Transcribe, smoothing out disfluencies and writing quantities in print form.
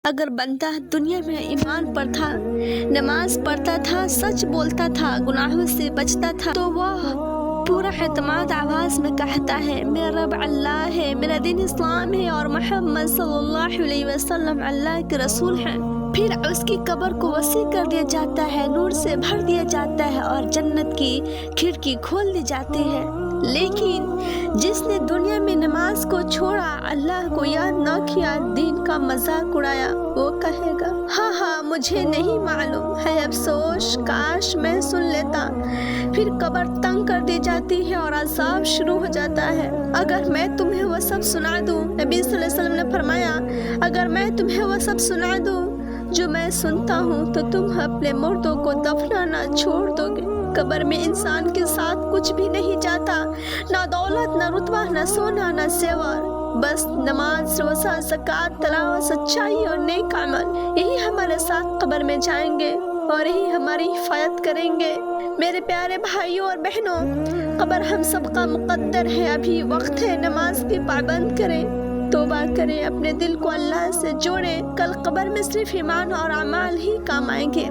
اگر بندہ دنیا میں ایمان پر تھا، نماز پڑھتا تھا، سچ بولتا تھا، گناہوں سے بچتا تھا، تو وہ پورا اعتماد آواز میں کہتا ہے میرا رب اللہ ہے، میرا دین اسلام ہے اور محمد صلی اللہ علیہ وسلم اللہ کے رسول ہیں۔ پھر اس کی قبر کو وسیع کر دیا جاتا ہے، نور سے بھر دیا جاتا ہے اور جنت کی کھڑکی کھول دی جاتی ہے۔ لیکن جس نے دنیا میں نماز کو چھوڑا، اللہ کو یاد نہ کیا، دین کا مذاق اڑایا، وہ کہے گا ہاں مجھے نہیں معلوم ہے، افسوس کاش میں سن لیتا۔ پھر قبر تنگ کر دی جاتی ہے اور عذاب شروع ہو جاتا ہے۔ اگر میں تمہیں وہ سب سنا دوں، نبی صلی اللہ علیہ وسلم نے فرمایا اگر میں تمہیں وہ سب سنا دوں جو میں سنتا ہوں تو تم اپنے مردوں کو دفنانا چھوڑ دو گے۔ قبر میں انسان کے ساتھ کچھ بھی نہیں جاتا، نہ دولت، نہ رتبہ، نہ سونا، نہ زیور، بس نماز، روزہ، زکوٰۃ، تلاوت، سچائی اور نیک عمل، یہی ہمارے ساتھ قبر میں جائیں گے اور یہی ہماری حفاظت کریں گے۔ میرے پیارے بھائیوں اور بہنوں، قبر ہم سب کا مقدر ہے، ابھی وقت ہے، نماز کی پابند کریں، توبہ کریں، اپنے دل کو اللہ سے جوڑیں، کل قبر میں صرف ایمان اور اعمال ہی کام آئیں گے۔